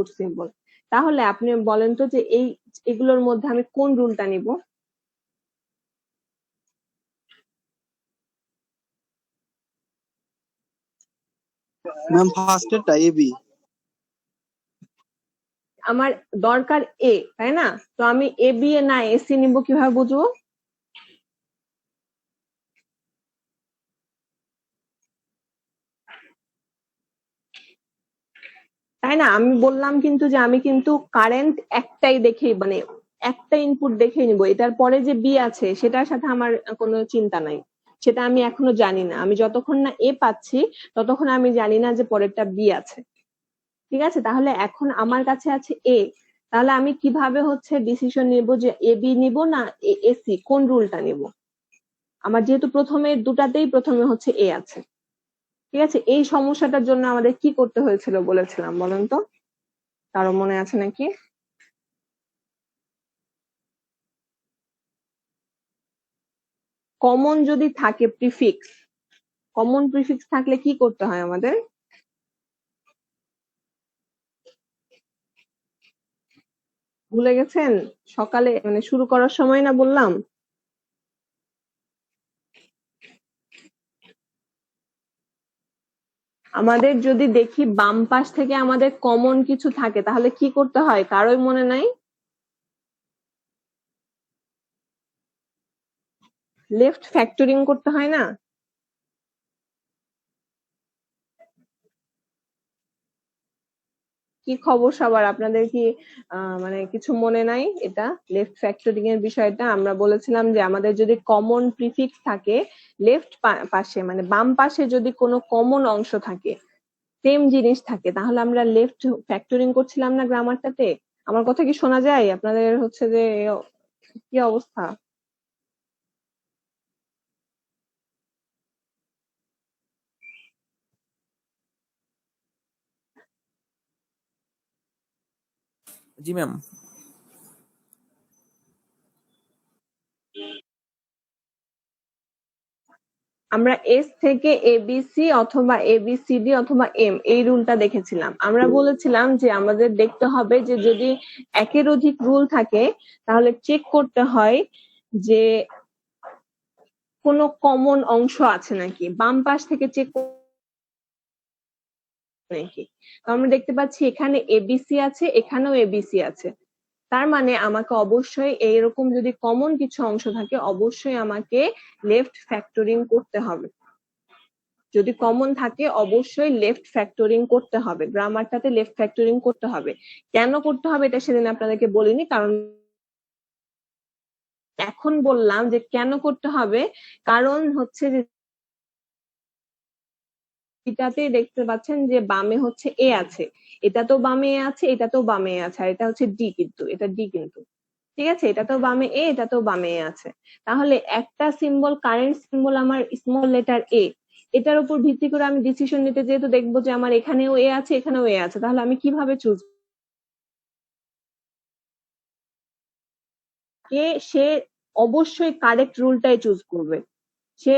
Input symbol. তাহলে আপনি বলেন তো যে এগুলোর মধ্যে আমি কোন রুলটা নিব? ম্যাম ফার্স্ট এরটা এবি। আমার দরকার এ, তাই না? তো আমি এ বি এ না এসি নিব, কিভাবে বুঝবো? তাই না? আমি বললাম কিন্তু যে আমি কিন্তু কারেন্ট একটাই দেখেই, মানে একটা ইনপুট দেখেই নিব। এটার পরে যে বি আছে সেটার সাথে আমার কোনো চিন্তা নাই, সেটা আমি এখনো জানি না। আমি যতক্ষণ না এ পাচ্ছি ততক্ষণ আমি জানি না যে পরেরটা বি আছে। ঠিক আছে, তাহলে এখন আমার কাছে আছে এ, তাহলে আমি কিভাবে হচ্ছে ডিসিশন নিব যে এ বি নিব না এসি, কোন রুলটা নিব? আমার যেহেতু প্রথমে দুটাতেই প্রথমে হচ্ছে এ আছে। ঠিক আছে, এই সমস্যাটার জন্য আমাদের কি করতে হয়েছিল বলেছিলাম বলেন তো, কারো মনে আছে নাকি? কমন যদি থাকে প্রিফিক্স, কমন প্রিফিক্স থাকলে কি করতে হয় আমাদের? ভুলে গেছেন? সকালে মানে শুরু করার সময় না বললাম? আমাদের যদি দেখি বাম পাশ থেকে আমাদের কমন কিছু থাকে তাহলে কি করতে হয়, কারোই মনে নাই? লেফট ফ্যাক্টরিং করতে হয় না? কি খবর সবার, আপনাদের কি মানে কিছু মনে নাই? এটা লেফট ফ্যাক্টরিং এর বিষয়টা আমরা বলেছিলাম যে আমাদের যদি কমন প্রিফিক্স থাকে লেফট পাশে, মানে বাম পাশে যদি কোনো কমন অংশ থাকে, সেম জিনিস থাকে, তাহলে আমরা লেফট ফ্যাক্টরিং করছিলাম না গ্রামারটাতে? আমার কথা কি শোনা যায় আপনাদের? হচ্ছে যে কি অবস্থা? জি ম্যাম। আমরা এস থেকে এবিসি অথবা এবিসিডি অথবা এম এই রুলটা দেখেছিলাম। আমরা বলেছিলাম যে আমাদের দেখতে হবে যে যদি একের অধিক রুল থাকে তাহলে চেক করতে হয় যে কোনো কমন অংশ আছে নাকি, বাম পাশ থেকে চেক নাকি। তো আমরা দেখতে পাচ্ছি এখানে এবিসি আছে, এখানেও এবিসি আছে, তার মানে আমাকে অবশ্যই এইরকম যদি কমন কিছু অংশ থাকে অবশ্যই আমাকে লেফট ফ্যাক্টরিং করতে হবে। যদি কমন থাকে অবশ্যই লেফট ফ্যাক্টরিং করতে হবে, গ্রামারটাতে লেফট ফ্যাক্টরিং করতে হবে। কেন করতে হবে এটা সেদিন আপনাদেরকে বলিনি, কারণ এখন বললাম যে কেন করতে হবে। কারণ হচ্ছে যে এটাতেই দেখতে পাচ্ছেন যে বামে হচ্ছে এ আছে, এটা তো বামে এ আছে, এটা তো বামে এ আছে, আর এটা হচ্ছে ডি, কিন্তু এটা ডি কিন্তু। ঠিক আছে, এটা তো বামে এ, এটা তো বামে এ আছে। তাহলে একটা সিম্বল, কারেন্ট সিম্বল আমার স্মল লেটার এ, এটার উপর ভিত্তি করে আমি ডিসিশন নিতে যেহেতু দেখবো যে আমার এখানেও এ আছে এখানেও এ আছে, তাহলে আমি কিভাবে চুজ? সে অবশ্যই কারেক্ট রুলটাই চুজ করবে। সে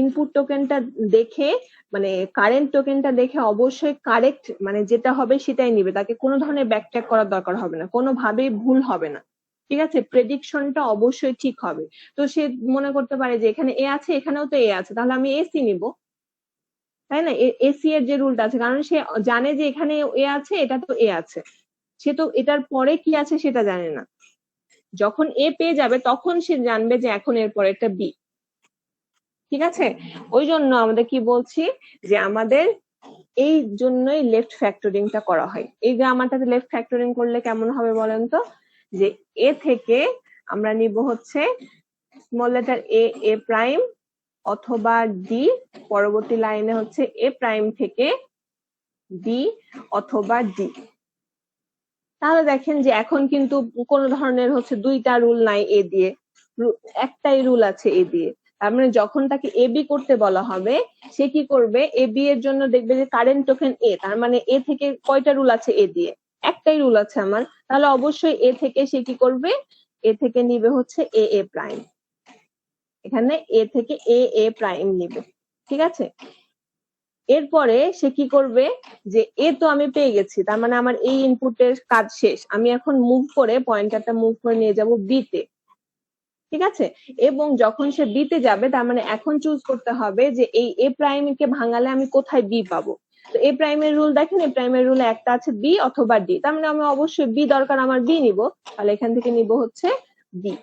ইনপুট টোকেনটা দেখে, মানে কারেন্ট টোকেনটা দেখে অবশ্যই কারেক্ট, মানে যেটা হবে সেটাই নিবে, তাকে কোনো ধরনের ব্যাকট্র্যাক করার দরকার হবে না, কোনোভাবেই ভুল হবে না। ঠিক আছে, প্রেডিকশনটা অবশ্যই ঠিক হবে। তো সে মনে করতে পারে যে এখানে এ আছে এখানেও তো এ আছে, তাহলে আমি এসি নিব, তাই না? এসি এর যে রুলটা আছে, কারণ সে জানে যে এখানে এ আছে এটা তো এ আছে, সে তো এটার পরে কি আছে সেটা জানে না। যখন এ পেয়ে যাবে তখন সে জানবে যে এখন এর পরেরটা বি। ঠিক আছে, ওই জন্য আমাদের কি বলছি যে আমাদের এই জন্যই লেফট ফ্যাক্টরিংটা করা হয়। এই গ্রামারটাতে লেফট ফ্যাক্টরিং করলে কেমন হবে বলেন তো? যে এ থেকে আমরা নিব হচ্ছে স্মল লেটার এ, এ প্রাইম অথবা ডি, পরবর্তী লাইনে হচ্ছে এ প্রাইম থেকে ডি অথবা ডি। তাহলে দেখেন যে এখন কিন্তু কোন ধরনের হচ্ছে দুইটা রুল নাই এ দিয়ে, একটাই রুল আছে এ দিয়ে। তার মানে যখন তাকে এ বি করতে বলা হবে সে কি করবে, এ বি এর জন্য দেখবে যে কারেন্ট টোকেন এ, তার মানে এ থেকে কয়টা রুল আছে এ দিয়ে, একটাই রুল আছে আমার, তাহলে অবশ্যই এ থেকে সে কি করবে, এ থেকে নিবে হচ্ছে এ এ প্রাইম, এখানে এ থেকে এ এ প্রাইম নিবে। ঠিক আছে, এরপরে সে কি করবে যে এ তো আমি পেয়ে গেছি, তার মানে আমার এই ইনপুটের কাজ শেষ। আমি এখন মুভ করে পয়েন্টারটা মুভ করে নিয়ে যাব বি তে, ঠিক আছে? এবং যখন সে বি তে যাবে তার মানে এখন চুজ করতে হবে যে এই এ প্রাইম কে ভাঙালে আমি কোথায় বি পাবো। তো এ প্রাইমের রুল দেখেন, এ প্রাইমের রুলে একটা আছে বি অথবা ডি, তার মানে আমি অবশ্যই বি দরকার, আমার বি নিব, তাহলে এখান থেকে নিব হচ্ছে বি।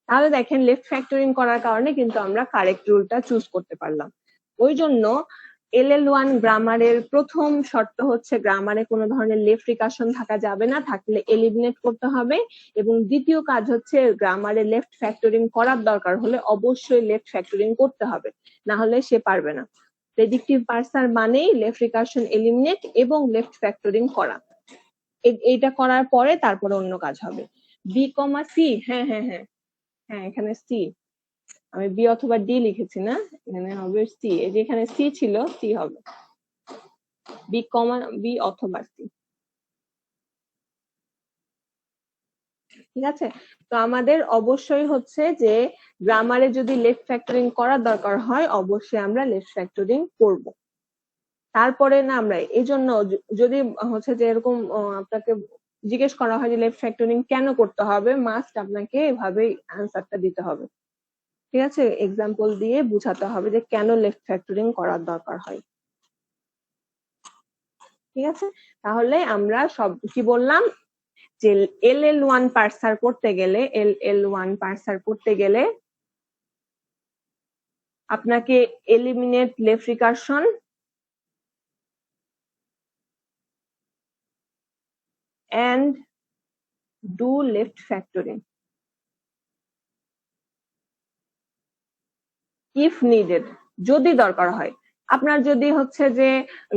তাহলে দেখেন লেফট ফ্যাক্টরিং করার কারণে কিন্তু আমরা কারেক্ট রুলটা চুজ করতে পারলাম। ওই জন্য LL1 গ্রামারের প্রথম শর্ত হচ্ছে গ্রামারে কোনো ধরনের লেফট রিকারশন থাকা যাবে না, থাকলে এলিমিনেট করতে হবে। এবং দ্বিতীয় কাজ হচ্ছে গ্রামারে লেফট ফ্যাক্টরিং করার দরকার হলে অবশ্যই লেফট ফ্যাক্টরিং করতে হবে, না হলে সে পারবে না। প্রেডিক্টিভ পার্সার মানেই লেফট রিকারশন এলিমিনেট এবং লেফট ফ্যাক্টরিং করা। এইটা করার পরে তারপরে অন্য কাজ হবে। বি কমা সি, হ্যাঁ হ্যাঁ হ্যাঁ হ্যাঁ, এখানে সি, আমি বি অথবা ডি লিখেছি না, এখানে হবে সি। এই যে এখানে সি ছিল, সি হবে বি কমা বি অথবা সি, ঠিক আছে? তো আমাদের অবশ্যই হচ্ছে যে গ্রামারে যদি লেফট ফ্যাক্টরিং করার দরকার হয় অবশ্যই আমরা লেফট ফ্যাক্টরিং করব। তারপরে না আমরা এই জন্য যদি হচ্ছে যে এরকম আপনাকে জিজ্ঞেস করা হয় যে লেফট ফ্যাক্টরিং কেন করতে হবে, মাস্ট আপনাকে এভাবেই আনসারটা দিতে হবে, ঠিক আছে? এক্সাম্পল দিয়ে বুঝাতে হবে যে কেন লেফট ফ্যাক্টরিং করার দরকার হয়, ঠিক আছে? তাহলে আমরা সব কি বললাম যে LL1 পার্সার করতে গেলে, LL1 পার্সার করতে গেলে আপনাকে eliminate left recursion and do left factoring if needed, যদি দরকার হয়। আপনার যদি হচ্ছে যে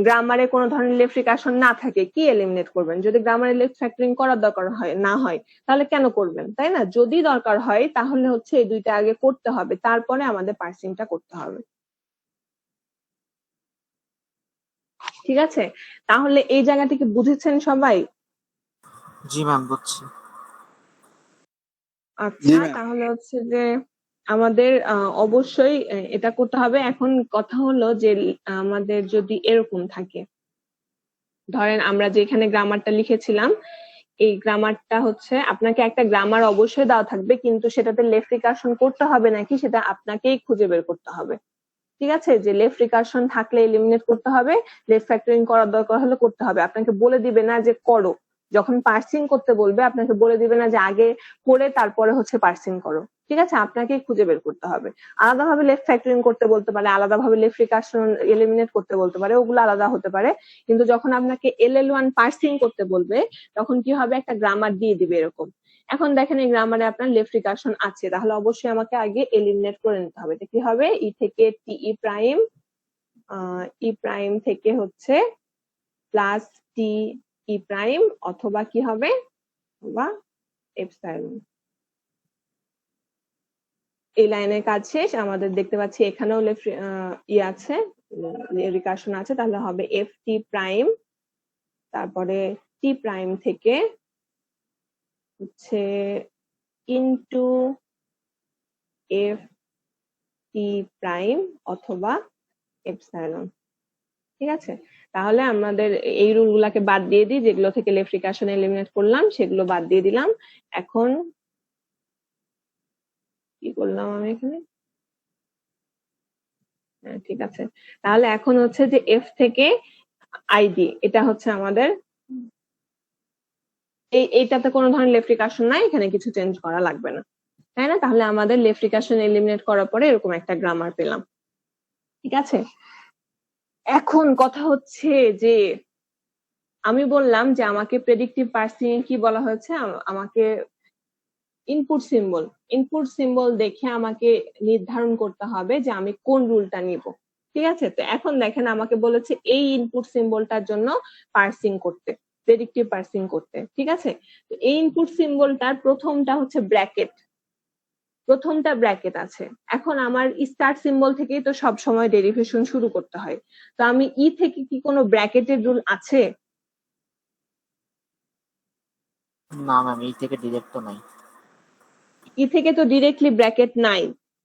গ্রামারে কোনো ধরনের লেফট রিকারশন না থাকে, কি এলিমিনেট করবেন? যদি গ্রামারে লেফট ফ্যাক্টরিং করার দরকার হয় না হয় তাহলে কেন করবেন, তাই না? যদি দরকার হয় তাহলে হচ্ছে এই দুইটা আগে করতে হবে, তারপরে আমাদের পার্সিংটা করতে হবে, ঠিক আছে? তাহলে এই জায়গাটা কি বুঝেছেন সবাই? জি ম্যাম, বুঝছি। আচ্ছা, তাহলে হচ্ছে যে আমাদের অবশ্যই এটা করতে হবে। এখন কথা হলো যে আমাদের যদি এরকম থাকে, ধরেন আমরা যে এখানে গ্রামারটা লিখেছিলাম, এই গ্রামারটা হচ্ছে আপনাকে একটা গ্রামার অবশ্যই দেওয়া থাকবে, কিন্তু সেটাতে লেফট রিকারশন করতে হবে নাকি সেটা আপনাকেই খুঁজে বের করতে হবে, ঠিক আছে? যে লেফট রিকারশন থাকলে এলিমিনেট করতে হবে, লেফট ফ্যাক্টরিং করার দরকার হলে করতে হবে। আপনাকে বলে দিবে না যে করো, যখন পার্সিং করতে বলবে আপনাকে বলে দিবে না যে আগে করে তারপরে হচ্ছে পার্সিং করো, ঠিক আছে? আপনাকেই খুঁজে বের করতে হবে। আলাদাভাবে লেফট ফ্যাক্টরিং করতে বলতে পারে, আলাদাভাবে লেফট রিকারশন এলিমিনেট করতে বলতে পারে, ওগুলো আলাদা হতে পারে। কিন্তু যখন আপনাকে LL1 পার্সিং করতে বলবে তখন কি হবে, একটা গ্রামার দিয়ে দিবে এরকম। এখন দেখেন এই গ্রামারে আপনার লেফট রিকারশন আছে, তাহলে অবশ্যই আমাকে আগে এলিমিনেট করে নিতে হবে। এটা কি হবে, ই থেকে টি প্রাইম, ই প্রাইম থেকে হচ্ছে প্লাস টি ই প্রাইম, অথবা কি হবে, বা এপসাইলন। এই লাইনের কাজ শেষ। আমাদের দেখতে পাচ্ছি এখানেও লেফট আছে, রিকারশন আছে, তাহলে হবে এফ টি প্রাইম, তারপরে টি প্রাইম থেকে হচ্ছে ইনটু এফ টি প্রাইম অথবা এপসাইলন, ঠিক আছে? তাহলে আমাদের এই রুল গুলাকে বাদ দিয়ে দিই, যেগুলো থেকে লেফট রিকারশন এলিমিনেট করলাম সেগুলো বাদ দিয়ে দিলাম। এখন কি করলাম আমি এখানে, হ্যাঁ ঠিক আছে। তাহলে এখন হচ্ছে যে এফ থেকে আইডি, এটা হচ্ছে আমাদের এইটাতে কোনো ধরনের লেফট রিকারশন নাই, এখানে কিছু চেঞ্জ করা লাগবে না, তাই না? তাহলে আমাদের লেফট রিকারশন এলিমিনেট করার পরে এরকম একটা গ্রামার পেলাম, ঠিক আছে? এখন কথা হচ্ছে যে আমি বললাম যে আমাকে প্রেডিক্টিভ পার্সিং কি বলা হয়েছে, আমাকে ইনপুট সিম্বল দেখে আমাকে নির্ধারণ করতে হবে যে আমি কোন রুলটা নিব, ঠিক আছে? তো এখন দেখেন আমাকে বলেছে এই ইনপুট সিম্বলটার জন্য পার্সিং করতে, প্রেডিক্টিভ পার্সিং করতে, ঠিক আছে? তো এই ইনপুট সিম্বলটার প্রথমটা হচ্ছে ব্র্যাকেট, প্রথমটা ব্র্যাকেট আছে। এখন আমার স্টার্ট সিম্বল থেকেই তো সব সময় ডেরিভেশন শুরু করতে হয়, তো আমি ই থেকে কি কোনো ব্র্যাকেটের রুল আছে? না ম্যাম, এই থেকে ডিরেক্ট তো নাই। ই থেকে তো ডিরেক্টলি ব্র্যাকেট নাই,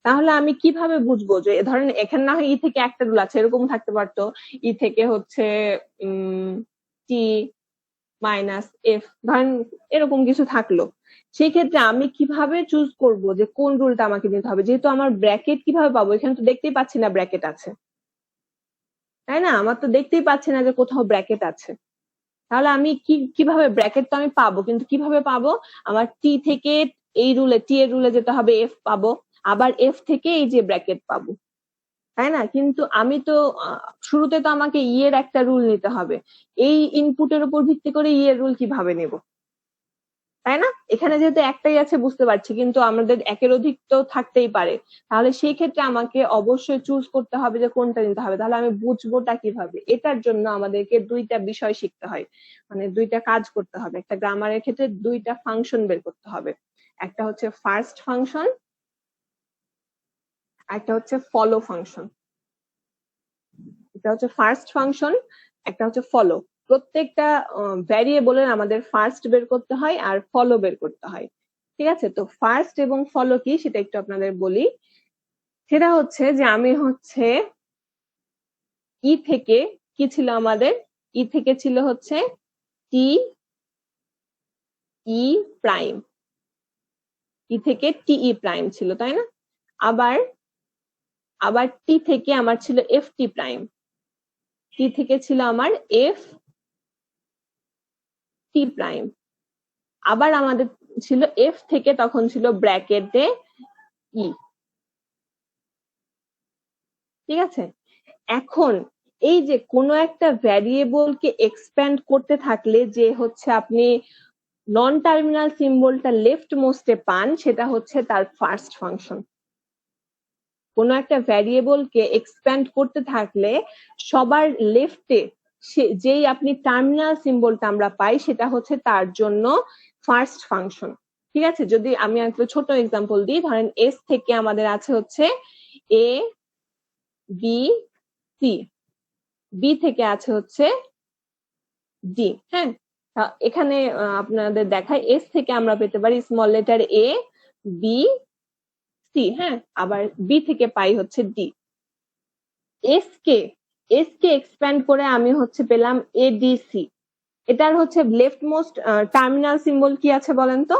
তাহলে আমি কিভাবে বুঝবো যে ধরেন এখানে না হয় ই থেকে একটা রুল আছে, এরকম থাকতে পারতো ই থেকে হচ্ছে টি মাইনাস এফ, ধরেন এরকম কিছু থাকলো। সেই ক্ষেত্রে আমি কিভাবে চুজ করব যে কোন রুলটা আমাকে নিতে হবে, যেহেতু আমার ব্র্যাকেট কিভাবে পাবো, এখানে তো দেখতেই পাচ্ছি না ব্র্যাকেট আছে, তাই না? আমার তো দেখতেই পাচ্ছি না যে কোথাও ব্র্যাকেট আছে। তাহলে আমি কিভাবে ব্র্যাকেট তো আমি পাবো, কিন্তু কিভাবে পাবো? আমার টি থেকে এই রুলে, টি এর রুলে যেতে হবে, এফ পাবো, আবার এফ থেকে এই যে ব্র্যাকেট পাবো, তাই না? কিন্তু আমি তো শুরুতে তো আমাকে ই এর একটা রুল নিতে হবে, এই ইনপুটের উপর ভিত্তি করে ই এর রুল কিভাবে নেব, তাই না? এখানে যেহেতু একটাই আছে বুঝতে পারছি, কিন্তু আমাদের একের অধিক তো থাকতেই পারে। তাহলে সেই ক্ষেত্রে আমাকে অবশ্যই চুজ করতে হবে যে কোনটা নিতে হবে। তাহলে আমি বুঝবোটা কিভাবে? এটার জন্য আমাদেরকে দুইটা বিষয় শিখতে হয়, মানে দুইটা কাজ করতে হবে। একটা গ্রামারের ক্ষেত্রে দুইটা ফাংশন বের করতে হবে, একটা হচ্ছে ফার্স্ট ফাংশন, একটা হচ্ছে ফলো ফাংশন। এটা হচ্ছে ফার্স্ট ফাংশন, একটা হচ্ছে ফলো। প্রত্যেকটা ভ্যারিয়েবলের আমাদের ফার্স্ট বের করতে হয় আর ফলো বের করতে হয়, ঠিক আছে? তো ফার্স্ট এবং ফলো কি সেটা একটু আপনাদের বলি। সেটা হচ্ছে যে আমি হচ্ছে ই থেকে কি ছিল আমাদের, ই থেকে ছিল হচ্ছে টি ই প্রাইম, ই থেকে টি ই প্রাইম ছিল, তাই না? আবার আবার টি থেকে আমার ছিল এফ টি প্রাইম, টি থেকে ছিল আমার এফ টি প্রাইম, আবার আমাদের ছিল এফ থেকে তখন ছিল ব্র্যাকেটে ই, ঠিক আছে? এখন এই যে কোনো একটা ভ্যারিয়েবলকে এক্সপ্যান্ড করতে থাকলে যে হচ্ছে আপনি নন টার্মিনাল সিম্বলটা লেফট মোস্টে পান, সেটা হচ্ছে তার ফার্স্ট ফাংশন। কোনো একটা ভ্যারিয়েবলকে এক্সপ্যান্ড করতে থাকলে সবার লেফটে যেই আপনি টার্মিনাল সিম্বলটা আমরা পাই সেটা হচ্ছে তার জন্য ফার্স্ট ফাংশন, ঠিক আছে? যদি আমি একটা ছোট এক্সাম্পল দিই, ধরেন এস থেকে আমাদের আছে হচ্ছে এ বি সি, বি থেকে আছে হচ্ছে ডি, হ্যাঁ? এখানে আপনাদের দেখায় এস থেকে আমরা পেতে পারি small letter A B C, হ্যাঁ? আবার বি থেকে পাই হচ্ছে ডি। এস কে এক্সপ্যান্ড করে আমি হচ্ছে পেলাম এডিসি। এটার হচ্ছে লেফট মোস্ট টার্মিনাল সিম্বল কি আছে বলেন তো?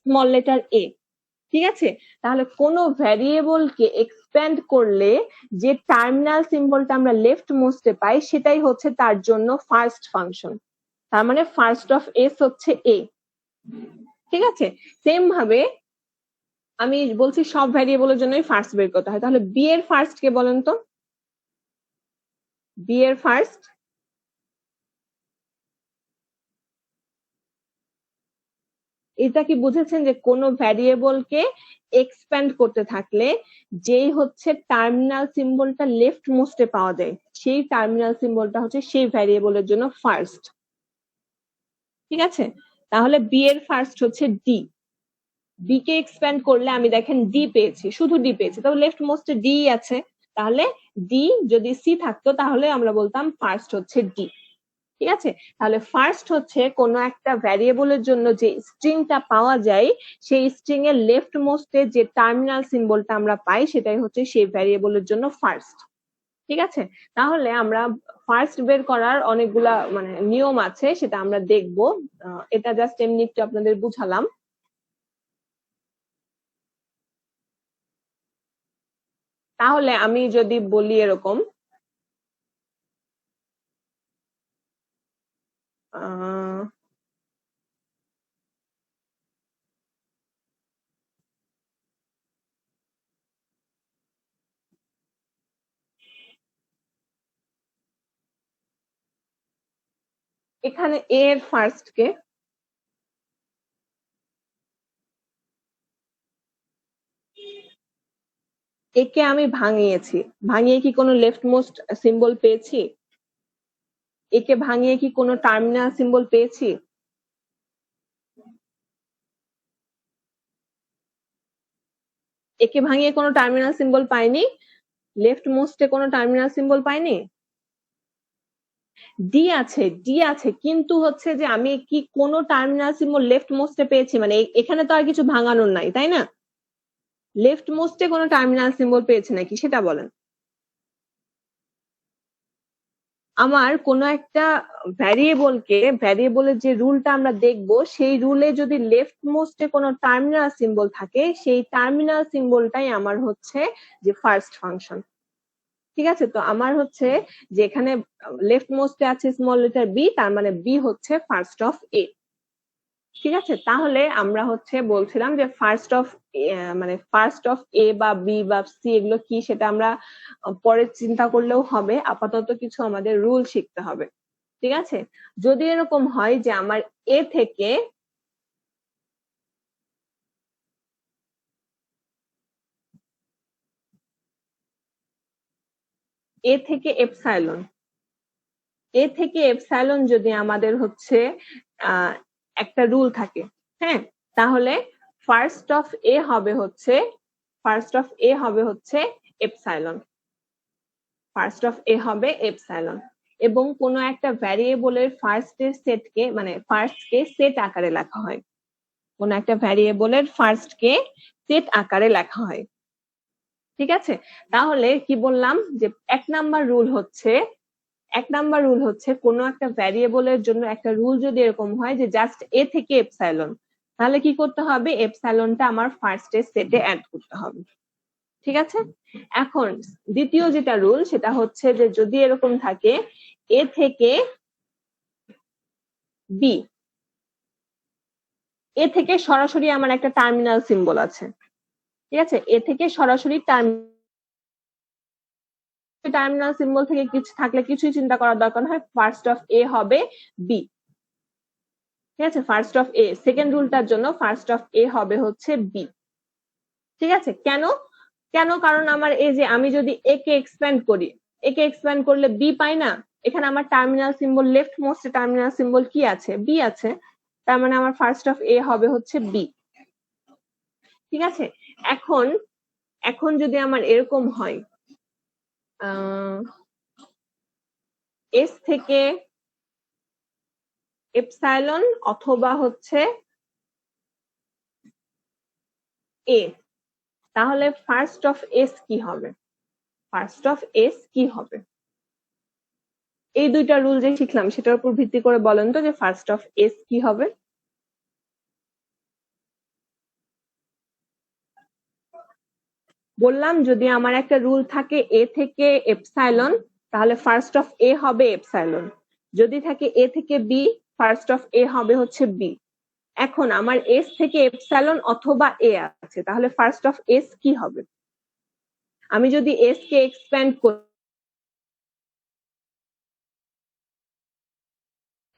স্মল লেটার এ, ঠিক আছে? তাহলে কোন ভ্যারিয়েবলকে এক্সপ্যান্ড করলে যে টার্মিনাল সিম্বলটা আমরা লেফট মোস্টে পাই সেটাই হচ্ছে তার জন্য ফার্স্ট ফাংশন। তার মানে ফার্স্ট অফ এস হচ্ছে এ, ঠিক আছে? সেম ভাবে আমি বলছি সব ভ্যারিয়েবলের জন্যই ফার্স্ট বের করতে হয়। তাহলে বি এর ফার্স্ট কে বলেন তো? বি এর ফার্স্ট এটা কি বুঝেছেন যে কোনো ভ্যারিয়েবলকে এক্সপ্যান্ড করতে থাকলে যেই হচ্ছে টার্মিনাল সিম্বলটা লেফট মোস্টে পাওয়া যায় সেই টার্মিনাল সিম্বলটা হচ্ছে সেই ভ্যারিয়েবলের জন্য ফার্স্ট, ঠিক আছে? তাহলে বি এর ফার্স্ট হচ্ছে ডি। বি কে এক্সপ্যান্ড করলে আমি দেখেন ডি পেয়েছি, শুধু ডি পেয়েছি, তবে লেফট মোস্টে ডি আছে। তাহলে ডি যদি সি থাকতো তাহলে আমরা বলতাম ফার্স্ট হচ্ছে ডি, ঠিক আছে? তাহলে ফার্স্ট হচ্ছে কোনো একটা ভ্যারিয়েবলের জন্য যে স্ট্রিংটা পাওয়া যায় সেই স্ট্রিং এর লেফট মোস্টে যে টার্মিনাল সিম্বলটা আমরা পাই সেটাই হচ্ছে সেই ভ্যারিয়েবলের জন্য ফার্স্ট, ঠিক আছে? তাহলে আমরা ফার্স্ট বের করার অনেকগুলা মানে নিয়ম আছে, সেটা আমরা দেখবো। এটা জাস্ট এমনি একটু আপনাদের বুঝালাম। তাহলে আমি যদি বলি এরকম এখানে এ এর ফার্স্ট কে একে আমি ভাঙিয়েছি, ভাঙিয়ে কি কোনো লেফট মোস্ট সিম্বল পেয়েছি? একে ভাঙিয়ে কি কোনো টার্মিনাল সিম্বল পেয়েছি? একে ভাঙিয়ে কোনো টার্মিনাল সিম্বল পাইনি, লেফট মোস্টে কোনো টার্মিনাল সিম্বল পাইনি। ডি আছে, ডি আছে, কিন্তু হচ্ছে যে আমি কি কোনো টার্মিনাল সিম্বল লেফট মোস্টে পেয়েছি, মানে এখানে তো আর কিছু ভাঙানোর নাই, তাই না? লেফট মোস্টে কোনো টার্মিনাল সিম্বল পেয়েছে নাকি সেটা বলেন। আমার কোনো একটা ভ্যারিয়েবলের যে রুলটা আমরা দেখবো সেই রুলে যদি লেফট মোস্টে কোনো টার্মিনাল সিম্বল থাকে সেই টার্মিনাল সিম্বলটাই আমার হচ্ছে যে ফার্স্ট ফাংশন। ঠিক আছে, তো আমার হচ্ছে যে এখানে লেফট মোস্টে আছে স্মল লেটার বি, তার মানে বি হচ্ছে ফার্স্ট অফ এ। ঠিক আছে, তাহলে আমরা হচ্ছে বলছিলাম যে ফার্স্ট অফ এ বা বি বা সি এগুলো কি সেটা আমরা পরে চিন্তা করলেও হবে, আপাতত কিছু আমাদের রুল শিখতে হবে। ঠিক আছে, যদি এরকম হয় যে আমার এ থেকে এপসাইলন যদি আমাদের হচ্ছে একটা রুল থাকে, হ্যাঁ, তাহলে ফার্স্ট অফ এ হবে হচ্ছে এপসাইলন। ফার্স্ট অফ এ হবে এপসাইলন, এবং কোনো একটা ভ্যারিয়েবলের ফার্স্টের সেটকে মানে ফার্স্টকে সেট আকারে লেখা হয়। কোনো একটা ভ্যারিয়েবলের ফার্স্টকে সেট আকারে লেখা হয়। ঠিক আছে, তাহলে কি বললাম যে এক নাম্বার রুল হচ্ছে কোনো একটা ভ্যারিয়েবলের জন্য একটা রুল যদি এরকম হয় যে জাস্ট এ থেকে এপসাইলন, তাহলে কি করতে হবে, এপসাইলনটা আমার ফার্স্টের সেটে অ্যাড করতে হবে। ঠিক আছে, এখন দ্বিতীয় যেটা রুল সেটা হচ্ছে যে যদি এরকম থাকে এ থেকে বি, এ থেকে সরাসরি আমার একটা টার্মিনাল সিম্বল আছে। ঠিক আছে, এ থেকে সরাসরি টার্মিনাল সিম্বল থেকে কিছু থাকলে কিছুই চিন্তা করার দরকার হয়, ফার্স্ট অফ এ হবে বি। ঠিক আছে, ফার্স্ট অফ এ, সেকেন্ড রুলটার জন্য ফার্স্ট অফ এ হবে হচ্ছে বি। ঠিক আছে, কেন কারণ আমার এই যে আমি যদি এ কে এক্সপ্যান্ড করলে বি পাই না, এখানে আমার terminal symbol left most terminal symbol কি আছে, বি আছে, তার মানে আমার ফার্স্ট অফ এ হবে হচ্ছে বি। ঠিক আছে, এখন যদি আমার এরকম হয় এস থেকে এপসাইলন অথবা হচ্ছে এ, তাহলে ফার্স্ট অফ এস কি হবে, এই দুইটা রুল যে শিখলাম সেটার উপর ভিত্তি করে বলেন তো যে ফার্স্ট অফ এস কি হবে। বললাম যদি আমার একটা রুল থাকে এ থেকে এপসাইলন, তাহলে ফার্স্ট অফ এ হবে এপসাইলন। যদি থাকে এ থেকে বি, ফার্স্ট অফ এ হবে হচ্ছে বি। এখন আমার এস থেকে এপসাইলন অথবা এ আছে, তাহলে ফার্স্ট অফ এস কি হবে, আমি যদি এস কে এক্সপ্যান্ড করি,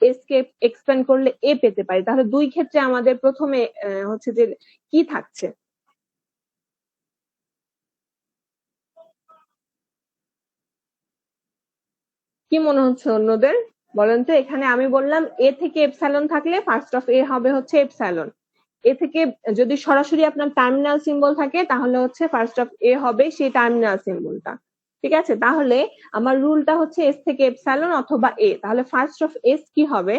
এস কে এক্সপ্যান্ড করলে এ পেতে পারি, তাহলে দুই ক্ষেত্রে আমাদের প্রথমে হচ্ছে যে কি থাকছে, কি মনে হচ্ছে অন্যদের বলেন তো। এখানে আমি বললাম এ থেকে এপসাইলন থাকলে ফার্স্ট অফ এ হবে হচ্ছে এপসাইলন, এ থেকে যদি সরাসরি আপনার টার্মিনাল সিম্বল থাকে তাহলে হচ্ছে ফার্স্ট অফ এ হবে সেই টার্মিনাল সিম্বলটা। ঠিক আছে, তাহলে আমার রুলটা হচ্ছে এস থেকে এপসাইলন অথবা এ, তাহলে ফার্স্ট অফ এস কি হবে,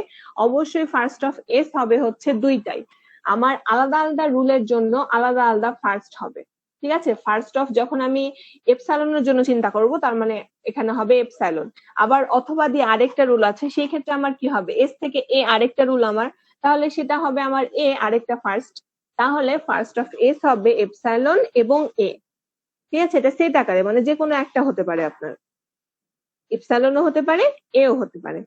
অবশ্যই ফার্স্ট অফ এস হবে হচ্ছে দুইটাই। আমার আলাদা আলাদা রুলের জন্য আলাদা আলাদা ফার্স্ট হবে। ঠিক আছে, ফার্স্ট অফ যখন আমি এপসাইলনের জন্য চিন্তা করব তার মানে এখানে হবে এপসাইলন, আবার অথবা দিয়ে আরেকটা রুল আছে সেই ক্ষেত্রে আমার কি হবে, এস থেকে এ আরেকটা রুল আমার, তাহলে সেটা হবে আমার এ আরেকটা ফার্স্ট, তাহলে ফার্স্ট অফ এস হবে এপসাইলন এবং এ। ঠিক আছে, এটা সেট আকারে মানে যে কোনো একটা হতে পারে, আপনার এপসাইলনও হতে পারে এও হতে পারে।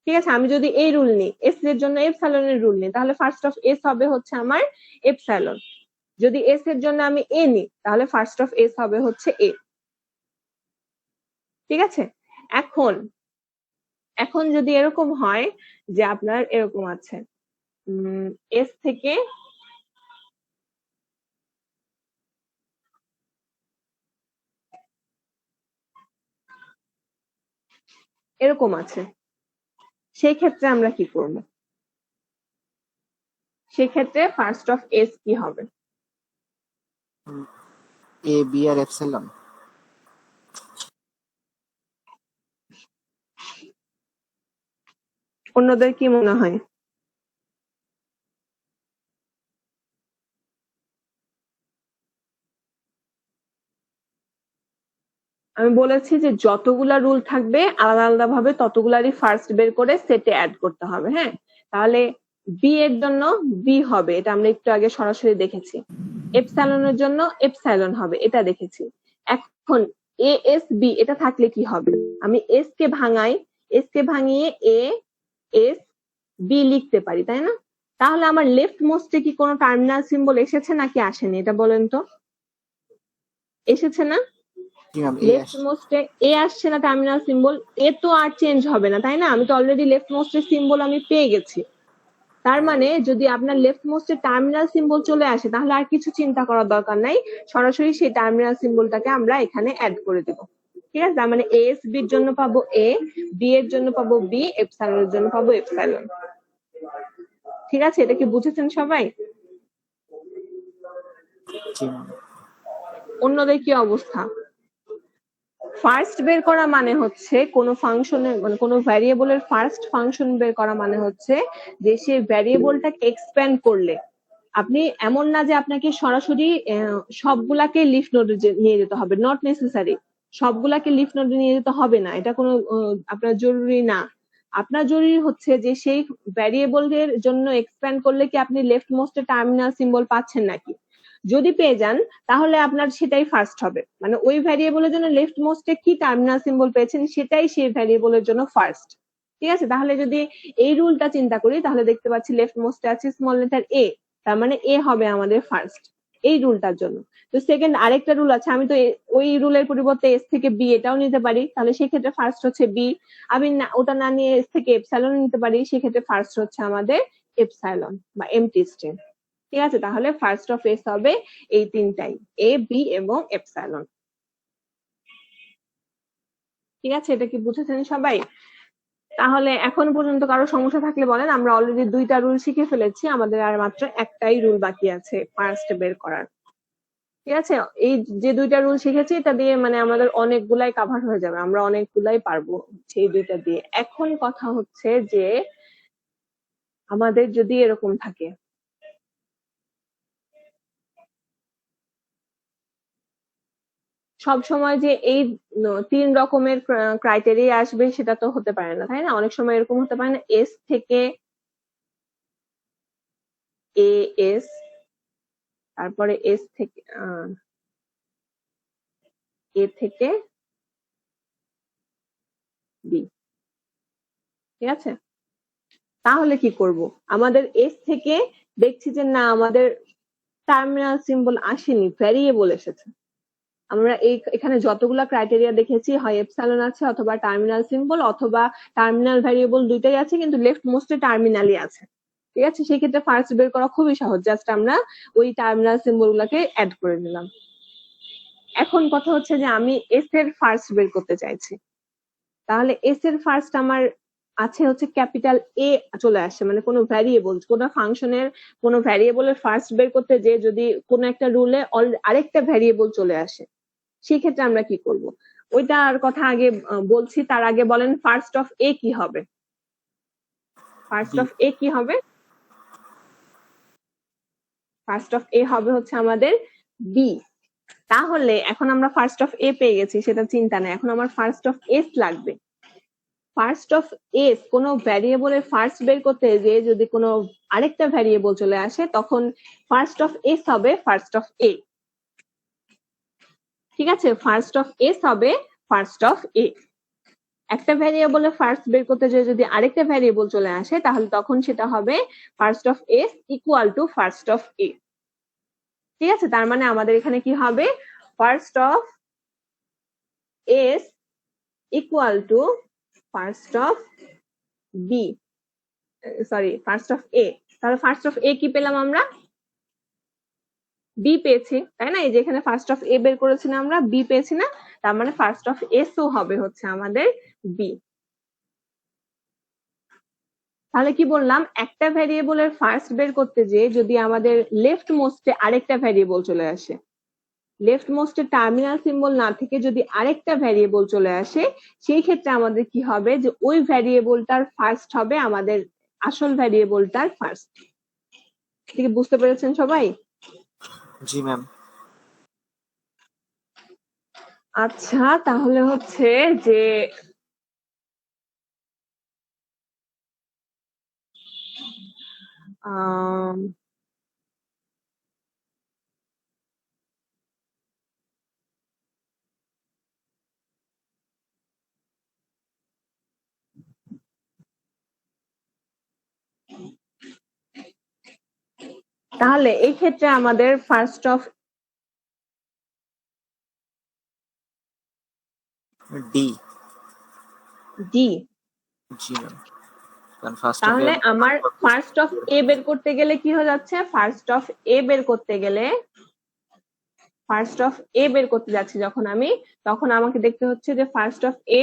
ঠিক আছে, আমি যদি এই রুল নিই, এস এর জন্য এপসাইলনের রুল নিই, তাহলে ফার্স্ট অফ এস হবে হচ্ছে আমার এপসাইলন। যদি এস এর জন্য আমি এ নিই তাহলে ফার্স্ট অফ এস হবে হচ্ছে এ। ঠিক আছে, এখন এখন যদি এরকম হয় যে আপনার এরকম আছে এস থেকে এরকম আছে, সেই ক্ষেত্রে আমরা কি করব, সেক্ষেত্রে ফার্স্ট অফ এস কি হবে, এ বি আর এপসাইলন। অন্যদের কি মনে হয়। আমি বলেছি যে যতগুলা রুল থাকবে আলাদা আলাদা ভাবে ততগুলারই ফার্স্ট বের করে সেটে অ্যাড করতে হবে। হ্যাঁ, তাহলে বি এর জন্য বি হবে, এটা আমরা একটু আগে সরাসরি দেখেছি। এপসাইলনের জন্য এপসাইলন হবে, এটা দেখেছি। এখন এ এস বি এটা থাকলে কি হবে? আমি এস কে ভাঙিয়ে এ এস বি লিখতে পারি, তাই না? তাহলে আমার লেফট মোস্টে কি কোনো টার্মিনাল সিম্বল এসেছে নাকি আসেনি, এটা বলেন তো। এসেছে না? জি ম্যাম, লেফট মোস্টে এ আসছে না টার্মিনাল সিম্বল, এ তো আর চেঞ্জ হবে না, তাই না? আমি তো অলরেডি লেফট মোস্টের সিম্বল আমি পেয়ে গেছি। তার মানে যদি আপনার লেফট মোস্টে টার্মিনাল সিম্বল চলে আসে তাহলে আর কিছু চিন্তা করার দরকার নাই, সরাসরি সেই টার্মিনাল সিম্বলটাকে আমরা এখানে অ্যাড করে দেব। ঠিক আছে, তার মানে এস বি এর জন্য পাবো এ, বি এর জন্য পাবো বি, এপসাইলনের জন্য পাবো এপসাইলন। ঠিক আছে, এটা কি বুঝেছেন সবাই? জি ম্যাম। অন্যদের কি অবস্থা? ফার্স্ট বের করা মানে হচ্ছে কোনো ফাংশনের মানে কোনো ভ্যারিয়েবলের ফার্স্ট ফাংশন বের করা মানে হচ্ছে যে সে ভ্যারিয়েবলটাকে এক্সপ্যান্ড করলে আপনি এমন না যে আপনাকে সরাসরি সবগুলাকে লিফ নোডে নিয়ে যেতে হবে, নট নেসেসারি। সবগুলাকে লিফ নোডে নিয়ে যেতে হবে না, এটা কোনো আপনার জরুরি না। আপনার জরুরি হচ্ছে যে সেই ভ্যারিয়েবলের জন্য এক্সপ্যান্ড করলে কি আপনি লেফট মোস্টে টার্মিনাল সিম্বল পাচ্ছেন নাকি। যদি পেয়ে যান তাহলে আপনার সেটাই ফার্স্ট হবে, মানে ওই ভ্যারিয়েবলের জন্য লেফট মোস্টে কি টার্মিনাল সিম্বল পেয়েছেন সেটাই সেই ভ্যারিয়েবলের জন্য ফার্স্ট। ঠিক আছে, তাহলে যদি এই রুলটা চিন্তা করি তাহলে দেখতে পাচ্ছি লেফট মোস্টে আছে স্মল লেটার এ, তার মানে এ হবে আমাদের ফার্স্ট এই রুলটার জন্য। তো সেকেন্ড আরেকটা রুল আছে, আমি তো ওই রুলের পরিবর্তে এস থেকে বি এটাও নিতে পারি, তাহলে সেক্ষেত্রে ফার্স্ট হচ্ছে বি। আমি ওটা না নিয়ে এস থেকে এপসাইলন নিতে পারি, সেক্ষেত্রে ফার্স্ট হচ্ছে আমাদের এপসাইলন বা এমটি স্ট্রিং। ঠিক আছে, তাহলে ফার্স্ট অফ এস হবে এই তিনটাই, এ বি এবং এপসাইলন। ঠিক আছে, এটা কি বুঝেছেন সবাই? তাহলে এখন পর্যন্ত কারো সমস্যা থাকলে বলেন, আমরা অলরেডি 2টা রুল শিখে ফেলেছি, আমাদের আর মাত্র একটাই রুল বাকি আছে ফার্স্ট বের করার। ঠিক আছে, এই যে 2টা রুল শিখেছি এটা দিয়ে মানে আমাদের অনেকগুলাই কাভার হয়ে যাবে, আমরা অনেকগুলাই পারবো সেই 2টা দিয়ে। এখন কথা হচ্ছে যে আমাদের যদি এরকম থাকে সব সময় যে এই 3 রকমের ক্রাইটেরিয়া আসবে সেটা তো হতে পারে না, তাই না? অনেক সময় এরকম হতে পারে না এস থেকে এ এস, তারপরে এস থেকে এ থেকে বি। ঠিক আছে, তাহলে কি করব? আমাদের এস থেকে দেখছি যে না আমাদের টার্মিনাল সিম্বল আসেনি, ভ্যারিয়েবল এসেছে। আমরা এখানে যতগুলা ক্রাইটেরিয়া দেখেছি হয় এপসাইলন আছে অথবা টার্মিনাল সিম্বল অথবা টার্মিনাল ভ্যারিয়েবল দুইটাই আছে, কিন্তু লেফট মোস্টে টার্মিনালই আছে। ঠিক আছে, সেই ক্ষেত্রে ফার্স্ট বের করা খুবই সহজ, জাস্ট আমরা ওই টার্মিনাল সিম্বল গুলাকে অ্যাড করে দিলাম। এখন কথা হচ্ছে যে আমি এস এর ফার্স্ট বের করতে চাইছি, তাহলে এস এর ফার্স্ট আমার আছে হচ্ছে ক্যাপিটাল এ চলে আসে, মানে কোনো ভ্যারিয়েবল কোনো ফাংশনের কোনো ভ্যারিয়েবলের ফার্স্ট বের করতে যে যদি কোনো একটা রুলে আরেকটা ভ্যারিয়েবল চলে আসে সেই ক্ষেত্রে আমরা কি করব? ওইটার কথা আগে বলছি, তার আগে বলেন ফার্স্ট অফ এ কি হবে? ফার্স্ট অফ এ কি হবে? ফার্স্ট অফ এ হবে হচ্ছে আমাদের বি। তাহলে এখন আমরা ফার্স্ট অফ এ পেয়ে গেছি, সেটা চিন্তা নেই, এখন আমার ফার্স্ট অফ এস লাগবে। ফার্স্ট অফ এস কোনো ভ্যারিয়েবলের ফার্স্ট বের করতে যে যদি কোনো আরেকটা ভ্যারিয়েবল চলে আসে তখন ফার্স্ট অফ এস হবে ফার্স্ট অফ এ। ঠিক আছে, ফার্স্ট অফ এস হবে ফার্স্ট অফ এ। একটা ভ্যারিয়েবলের ফার্স্ট বের করতে যে যদি আরেকটা ভ্যারিয়েবল চলে আসে তাহলে তখন সেটা হবে first of S equal to first of A. ঠিক আছে, তার মানে আমাদের এখানে কি হবে? First of S equal to first of B, sorry first of A. তাহলে ফার্স্ট অফ এ কি পেলাম আমরা? বি পেয়েছি, তাই না? এই যে এখানে ফার্স্ট অফ এ বের করেছি না আমরা, বি পেয়েছি না? তার মানে ফার্স্ট অফ এস ও হবে হচ্ছে আমাদের বি। তাহলে কি বললাম? একটা ভ্যারিয়েবলের ফার্স্ট বের করতে যে যদি আমাদের লেফট মোস্টে আরেকটা ভ্যারিয়েবল চলে আসে, লেফট মোস্টে টার্মিনাল সিম্বল না থেকে যদি আরেকটা ভ্যারিয়েবল চলে আসে সেই ক্ষেত্রে আমাদের কি হবে? যে ওই ভ্যারিয়েবলটার ফার্স্ট হবে আমাদের আসল ভ্যারিয়েবলটার ফার্স্ট। ঠিক বুঝতে পেরেছেন সবাই? জি ম্যাম। আচ্ছা, তাহলে হচ্ছে যে আম, তাহলে এই ক্ষেত্রে আমাদের first of D. D. G ma'am, কারণ ফার্স্ট অফ তাহলে আমার ফার্স্ট অফ এ বের করতে গেলে কি হয়ে যাচ্ছে, ফার্স্ট অফ এ বের করতে গেলে ফার্স্ট অফ এ বের করতে যাচ্ছি যখন আমি, তখন আমাকে দেখতে হচ্ছে যে ফার্স্ট অফ এ,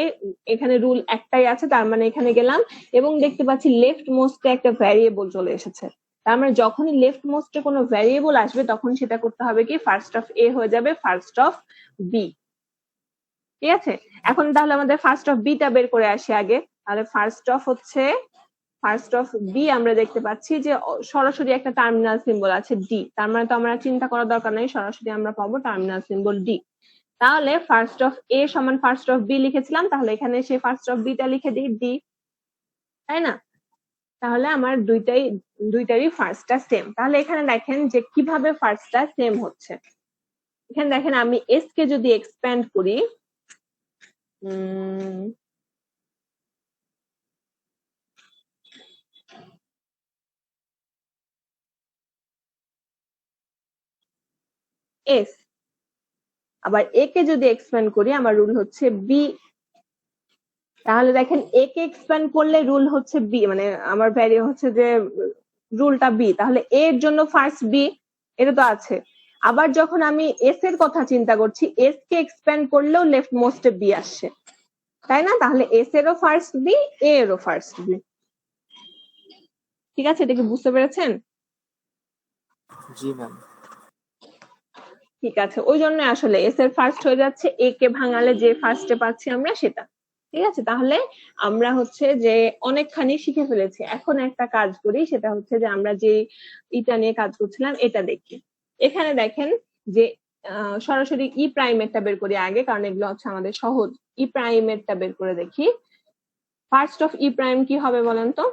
এখানে রুল একটাই আছে, তার মানে এখানে গেলাম এবং দেখতে পাচ্ছি লেফট মোস্টে একটা ভ্যারিয়েবল চলে এসেছে। তার মানে যখনই লেফট মোস্টে কোনো ভ্যারিয়েবল আসবে তখন সেটা করতে হবে কি, ফার্স্ট অফ এ হয়ে যাবে ফার্স্ট অফ বি। ঠিক আছে, এখন তাহলে আমাদের ফার্স্ট অফ বিটা বের করে আসি আগে। তাহলে ফার্স্ট অফ বি আমরা দেখতে পাচ্ছি যে সরাসরি একটা টার্মিনাল সিম্বল আছে ডি, তার মানে তো আমরা চিন্তা করার দরকার নাই, সরাসরি আমরা পাবো টার্মিনাল সিম্বল ডি। তাহলে ফার্স্ট অফ এ সমান ফার্স্ট অফ বি লিখেছিলাম, তাহলে এখানে সেই ফার্স্ট অফ বিটা লিখে দিই ডি, তাই না? তাহলে আমার দুইটারই ফার্স্টটা সেম। তাহলে এখানে দেখেন যে কিভাবে ফার্স্টটা সেম হচ্ছে। এখানে দেখেন আমি এস কে যদি এক্সপ্যান্ড করি, এস, আবার এ কে যদি এক্সপ্যান্ড করি আমার রুল হচ্ছে বি। তাহলে দেখেন এ কে এক্সপ্যান্ড করলে রুল হচ্ছে বি, মানে আমার ভ্যারি হচ্ছে যে রুলটা বি, তাহলে এ এর জন্য ফার্স্ট বি, এটা তো আছে। আবার যখন আমি এস এর কথা চিন্তা করছি, এস কে এক্সপ্যান্ড করলেও লেফট মোস্টে বি আসছে, তাই না? তাহলে এস এরও ফার্স্ট বি, এ এরও ফার্স্ট বি। ঠিক আছে, এটা কি বুঝতে পেরেছেন? জি ম্যাম। ঠিক আছে, ওই জন্য আসলে এস এর ফার্স্ট হয়ে যাচ্ছে, এ কে ভাঙালে যে ফার্স্টে পাচ্ছি আমরা সেটা। ঠিক আছে, তাহলে আমরা হচ্ছে যে অনেকখানি শিখে ফেলেছি। এখন একটা কাজ করি, সেটা হচ্ছে যে আমরা যে এটা নিয়ে কাজ করছিলাম এটা দেখি। এখানে দেখেন যে সরাসরি ই প্রাইমেরটা বের করি আগে, কারণ এগুলো হচ্ছে আমাদের সহজ। ই প্রাইমেরটা বের করে দেখি। ফার্স্ট অফ ই প্রাইম কি হবে বলেন তো?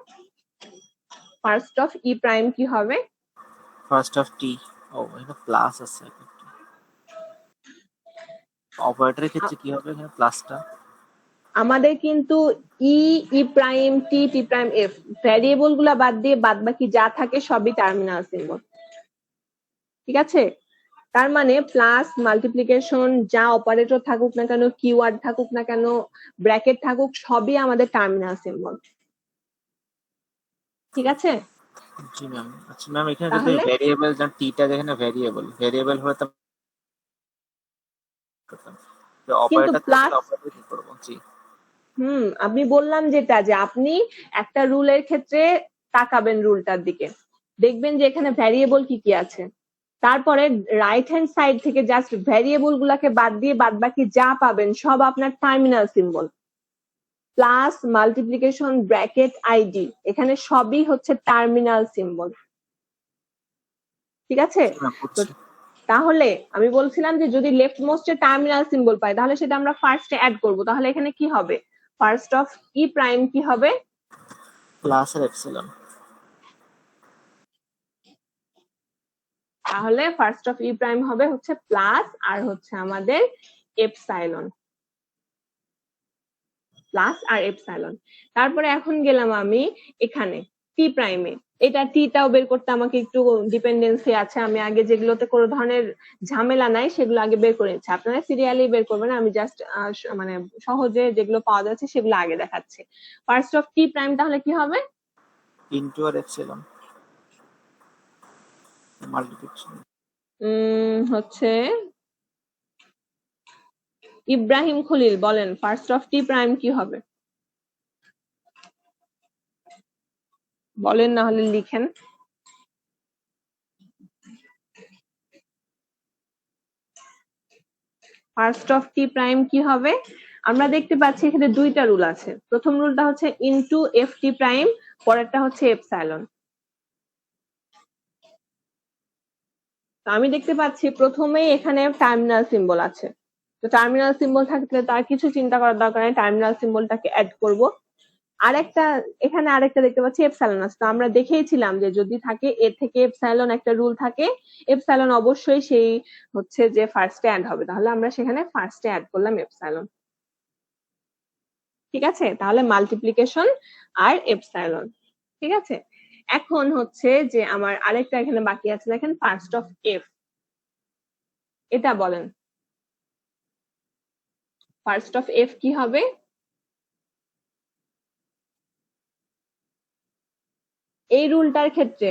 ফার্স্ট অফ ই প্রাইম কি হবে? ফার্স্ট অফ টি। ও, এখানে প্লাস আছে। অপারেটরের ক্ষেত্রে কি হবে এখানে প্লাসটা? আমাদের কিন্তু ই, ই প্রাইম, টি, টি প্রাইম, এফ ভ্যারিয়েবল গুলা বাদ দিয়ে বাদ বাকি যা থাকে সবই টার্মিনাল সিম্বল। ঠিক আছে, তার মানে প্লাস মাল্টিপ্লিকেশন যা অপারেটর থাকুক না কেন, কিওয়ার্ড থাকুক না কেন, ব্র্যাকেট থাকুক, সবই আমাদের টার্মিনাল সিম্বল। ঠিক আছে, জি ম্যাম। আচ্ছা ম্যাম, এখানে যদি তাহলে ভ্যারিয়েবল যেন টিটা যেখানে ভ্যারিয়েবল হয়ে তো কিন্তু অপারেটর প্লাস, থাকলে অপারেটর কি করবো? জি। আমি বললাম যেটা, যে আপনি একটা রুলের ক্ষেত্রে তাকাবেন রুলটার দিকে, দেখবেন যে এখানে ভ্যারিয়েবল কি কি আছে, তারপরে রাইট হ্যান্ড সাইড থেকে জাস্ট ভ্যারিয়েবল গুলাকে বাদ দিয়ে বাদ বাকি যা পাবেন সব আপনার terminal symbol. Plus multiplication bracket ID এখানে সবই হচ্ছে টার্মিনাল সিম্বল। ঠিক আছে, তো তাহলে আমি বলছিলাম যে যদি লেফট মোস্টে টার্মিনাল সিম্বল পাই তাহলে সেটা আমরা ফার্স্টে অ্যাড করব। তাহলে এখানে কি হবে, ফার্স্ট অফ ই প্রাইম কি হবে? প্লাস আর এপসিলন। তাহলে ফার্স্ট অফ ই প্রাইম হবে হচ্ছে প্লাস আর হচ্ছে আমাদের এপসাইলন, প্লাস আর এপসাইলন। তারপরে এখন গেলাম আমি এখানে টি প্রাইমে, এটা টিটাও বের করতে আমাকে একটু ডিপেন্ডেন্সি আছে, আমি আগে যেগুলোতে কোনো ধরনের ঝামেলা নাই সেগুলো আগে বের করে নিচ্ছি। আপনারা সিরিয়ালি বের করবেন, আমি জাস্ট মানে সহজে যেগুলো পাওয়া যাচ্ছে সেগুলো আগে দেখাচ্ছি। ফার্স্ট অফ টি প্রাইম তাহলে কি হবে? ইনটু আর এপসিলন মাল্টিপ্লিকেশন। হচ্ছে ইব্রাহিম খলিল বলেন ফার্স্ট অফ টি প্রাইম কি হবে? বলেন না হলে লিখেন। ফার্স্ট অফ টি প্রাইম কি হবে? আমরা দেখতে পাচ্ছি এখানে দুইটা রুল আছে। প্রথম রুলটা হচ্ছে ইনটু এফ টি প্রাইম, পরেরটা হচ্ছে এপসাইলন। আমি দেখতে পাচ্ছি প্রথমেই এখানে টার্মিনাল সিম্বল আছে, তো টার্মিনাল সিম্বল থাকলে তার কিছু চিন্তা করার দরকার নেই, টার্মিনাল সিম্বলটাকে অ্যাড করব। এখানে আরেকটা দেখতে পাচ্ছি এপসাইলন আছে, তো আমরা দেখেইছিলাম যে যদি থাকে এ থেকে এপসাইলন একটা রুল থাকে, এপসাইলন অবশ্যই সেই হচ্ছে যে ফার্স্টে অ্যাড হবে, তাহলে আমরা সেখানে ফার্স্টে অ্যাড করলাম এপসাইলন। ঠিক আছে, তাহলে মাল্টিপ্লিকেশন আর এপসাইলন। ঠিক আছে, এখন হচ্ছে যে আমার আরেকটা এখানে বাকি আছে, দেখেন ফার্স্ট অফ এফ, এটা বলেন ফার্স্ট অফ এফ কি হবে? এই রুলটার ক্ষেত্রে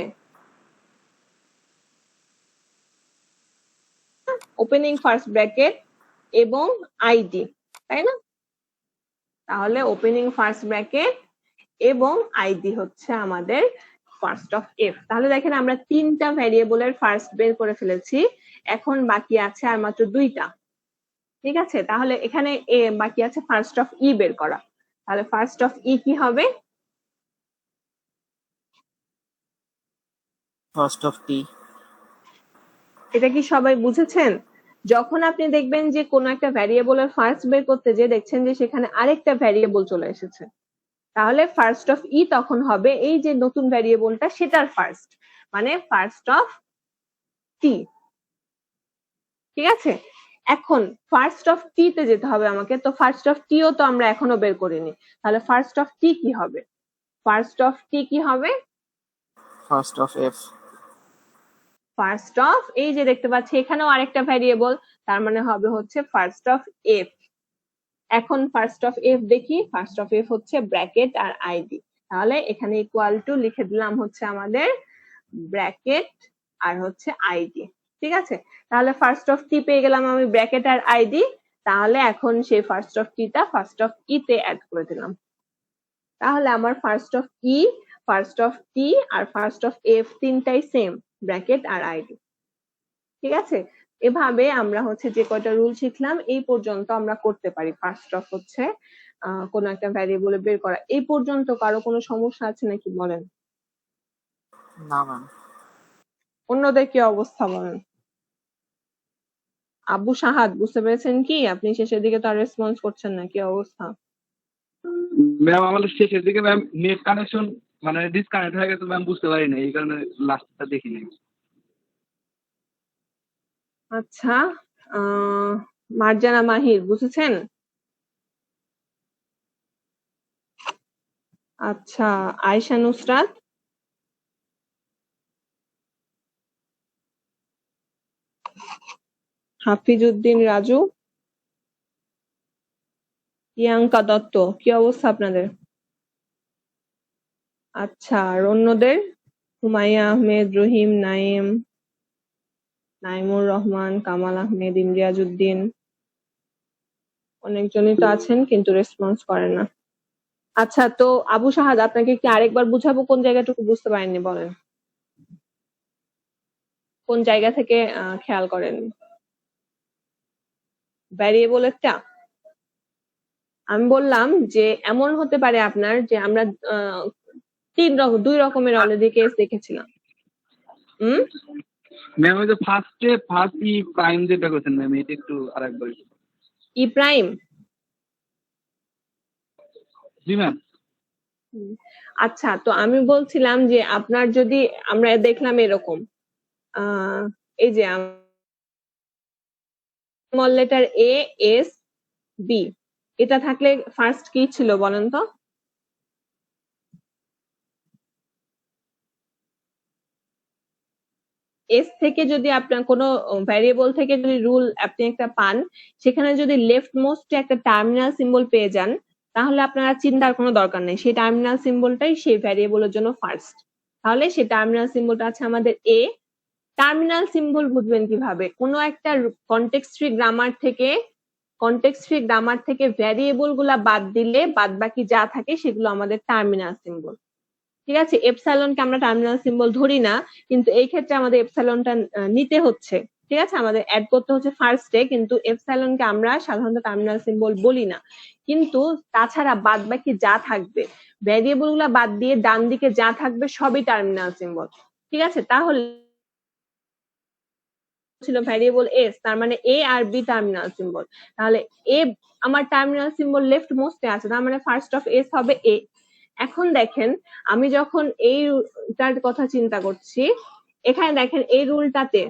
ওপেনিং ফার্স্ট ব্র্যাকেট এবং আইডি, তাই না? তাহলে ওপেনিং ফার্স্ট ব্র্যাকেট এবং আইডি হচ্ছে আমাদের ফার্স্ট অফ এফ। তাহলে দেখেন আমরা 3টা ভ্যারিয়েবলের ফার্স্ট বের করে ফেলেছি, এখন বাকি আছে আর মাত্র 2টা। ঠিক আছে, তাহলে এখানে বাকি আছে ফার্স্ট অফ ই বের করা। তাহলে ফার্স্ট অফ ই কি হবে? ফার্স্ট অফ টি। এটা কি সবাই বুঝেছেন? যখন আপনি দেখবেন যে কোনো একটা ভ্যারিয়েবলের ফার্স্ট বের করতে যে দেখছেন যে সেখানে আরেকটা ভ্যারিয়েবল চলে এসেছে, তাহলে ফার্স্ট অফ ই তখন হবে এই যে নতুন ভ্যারিয়েবলটা সেটার ফার্স্ট, মানে ফার্স্ট অফ টি। ঠিক আছে, এখন ফার্স্ট অফ টি তে যেতে হবে আমাকে, তো ফার্স্ট অফ টিও তো আমরা এখনো বের করিনি, তাহলে ফার্স্ট অফ টি কি হবে? ফার্স্ট অফ টি কি হবে? First of F. First of, এই যে দেখতে পাচ্ছি এখানেও আরেকটা ভ্যারিয়েবল, তার মানে হবে হচ্ছে ফার্স্ট অফ এফ। এখন ফার্স্ট অফ এফ দেখি, ফার্স্ট অফ এফ হচ্ছে ব্র্যাকেট আর আইডি, তাহলে এখানে ইকুয়াল টু লিখে দিলাম হচ্ছে আমাদের ব্র্যাকেট আর হচ্ছে আইডি। ঠিক আছে, তাহলে ফার্স্ট অফ টি পেয়ে গেলাম আমি ব্র্যাকেট আর আইডি, তাহলে এখন সেই ফার্স্ট অফ টিটা ফার্স্ট অফ ই তে অ্যাড করে দিলাম। তাহলে আমার first of E, first of T আর ফার্স্ট অফ এফ তিনটাই সেম, ব্র্যাকেট আর আইডি। ঠিক আছে, এভাবে আমরা হচ্ছে যে কয়টা রুল শিখলাম এই পর্যন্ত আমরা করতে পারি। ফার্স্ট অফ হচ্ছে কোন একটা ভ্যারিয়েবল বের করা। এই পর্যন্ত কারো কোনো সমস্যা আছে নাকি বলেন? না ম্যাম। অন্যদের কি অবস্থা বলেন? আবু সাহাদ বুঝতে পেরেছেন কি? আপনি শেষের দিকে তো আর রেসপন্স করছেন না, কি অবস্থা? ম্যাম আমাদের শেষের দিকে ম্যাম নেট কানেকশন মানে ডিসকানেক্ট হয়ে গেছে ম্যাম, বুঝতে পারি না, এই কারণে লাস্টটা দেখি নাই। আচ্ছা, মার্জানা মাহির বুঝেছেন? আচ্ছা, আয়েশা নুসরাত, হাফিজউদ্দিন রাজু, প্রিয়াঙ্কা দত্ত, কি অবস্থা আপনাদের? আচ্ছা, আর অন্যদের? হুমাইয়া আহমেদ, রহিম, নাইম, নাইমুর রহমান, কামাল আহমেদ, ইমতিয়াজউদ্দিন, অনেকজনই তো আছেন কিন্তু রেসপন্স করেন না। আচ্ছা, তো আবু সাহাদ আপনাকে কি আরেকবার বুঝাবো? কোন জায়গাটুকু বুঝতে পারেননি বলেন, কোন জায়গা থেকে খেয়াল করেন? ভ্যারিয়েবলেরটা আমি বললাম যে এমন হতে পারে আপনার যে আমরা দুই রকমের অলরেডি কেস দেখেছিলাম। ম্যাম ওই যে ফার্স্ট ই প্রাইম যেটা করেছেন ম্যাম, এটা একটু আরেকবার। E prime? জি ম্যাম। আচ্ছা, তো আমি বলছিলাম যে আপনার যদি আমরা দেখলাম এরকম এই যে small letter A S B, এটা থাকলে ফার্স্ট কি ছিল বলেন তো? এস থেকে যদি আপনার কোনো ভ্যারিয়েবল থেকে যদি রুল আপনি একটা পান, সেখানে যদি লেফট মোস্টে একটা টার্মিনাল সিম্বল পেয়ে যান, তাহলে আপনারা চিন্তার কোনো দরকার নেই, সেই টার্মিনাল সিম্বলটাই সেই ভ্যারিয়েবলের জন্য ফার্স্ট। তাহলে সেই টার্মিনাল সিম্বলটা আছে আমাদের এ। টার্মিনাল সিম্বল বুঝবেন কিভাবে? কোনো একটা কনটেক্সট ফ্রি গ্রামার থেকে ভ্যারিয়েবল গুলা বাদ দিলে বাদ বাকি যা থাকে সেগুলো আমাদের টার্মিনাল সিম্বল। ঠিক আছে, এপসাইলনকে আমরা টার্মিনাল সিম্বল ধরি না, কিন্তু এই ক্ষেত্রে আমাদের এপসাইলনটা নিতে হচ্ছে। ঠিক আছে, আমাদের অ্যাড করতে হচ্ছে ফার্স্টে, কিন্তু এপসাইলনকে আমরা সাধারণত টার্মিনাল সিম্বল বলি না। কিন্তু তাছাড়া বাদ বাকি যা থাকবে, ভ্যারিয়েবল গুলা বাদ দিয়ে ডান দিকে যা থাকবে সবই টার্মিনাল সিম্বল। ঠিক আছে, তাহলে ছিল ভ্যারিয়েবল এস, তার মানে এ আর বি টার্মিনাল সিম্বল, তাহলে এ আমার টার্মিনাল সিম্বল লেফট মোস্টে আছে, তার মানে ফার্স্ট অফ এস হবে এ। এখন দেখেন আমি যখন এইটার কথা চিন্তা করছি, এখানে দেখেন এই রুলটাতে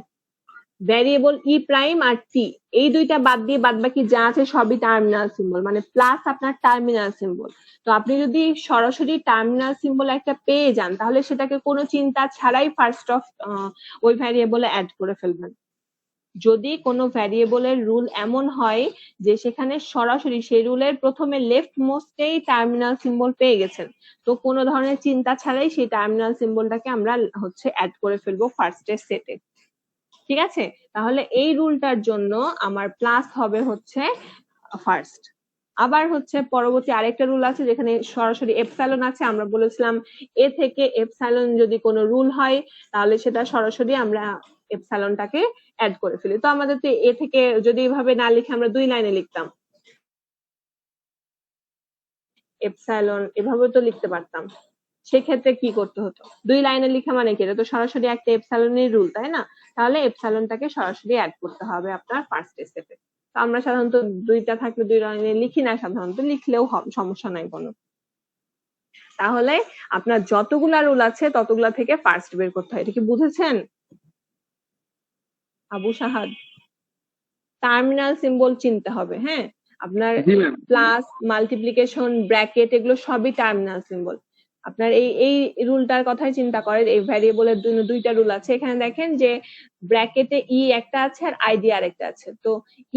ভ্যারিয়েবল ই প্রাইম আর টি এই দুইটা বাদ দিয়ে বাদ বাকি যা আছে সবই টার্মিনাল সিম্বল, মানে প্লাস আপনার টার্মিনাল সিম্বল। তো আপনি যদি সরাসরি টার্মিনাল সিম্বল একটা পেয়ে যান তাহলে সেটাকে কোনো চিন্তা ছাড়াই ফার্স্ট অফ ওই ভ্যারিয়েবলে অ্যাড করে ফেলবেন। যদি কোনো ভ্যারিয়েবলের রুল এমন হয় যে সেখানে সরাসরি সেই রুলের প্রথমে লেফট মোস্টেই টার্মিনাল সিম্বল পেয়ে গেছেন, তো কোনো ধরনের চিন্তা ছাড়াই সেই টার্মিনাল সিম্বলটাকে আমরা হচ্ছে অ্যাড করে ফেলবো ফার্স্টের সেটে। ঠিক আছে, তাহলে এই রুলটার জন্য আমার প্লাস হবে হচ্ছে ফার্স্ট। আবার হচ্ছে পরবর্তী আরেকটা রুল আছে যেখানে সরাসরি এপসাইলন আছে, আমরা বলেছিলাম এ থেকে এপসাইলন যদি কোনো রুল হয় তাহলে সেটা সরাসরি আমরা এপসাইলনটাকে অ্যাড করে ফেলি। তো আমাদের তো এ থেকে যদি এভাবে না লিখে আমরা 2 লাইনে লিখতাম, এপসাইলন এভাবে তো লিখতে পারতাম, সেক্ষেত্রে কি করতে হতো? 2 লাইনে লিখা মানে কি, এটা তো সরাসরি একটা এপসাইলনের রুল, তাই না? তাহলে এপসাইলনটাকে সরাসরি অ্যাড করতে হবে আপনার ফার্স্ট স্টেপে। তো আমরা সাধারণত 2টা থাকলে 2 লাইনে লিখি না, সাধারণত লিখলেও সমস্যা নাই কোনো। তাহলে আপনার যতগুলা রুল আছে ততগুলা থেকে ফার্স্ট বের করতে হয়। এটা কি বুঝেছেন আবু সাহাদ? টার্মিনাল সিম্বল চিনতে হবে, হ্যাঁ। আপনার জি ম্যাম। প্লাস, মাল্টিপ্লিকেশন, ব্র্যাকেট এগুলো সবই টার্মিনাল সিম্বল। আপনার এই রুলটার কথাই চিন্তা করেন, এই ভ্যারিয়েবলের জন্য 2টা রুল আছে। এখানে দেখেন যে ব্র্যাকেটে ই একটা আছে আর আইডি আরেকটা আছে, তো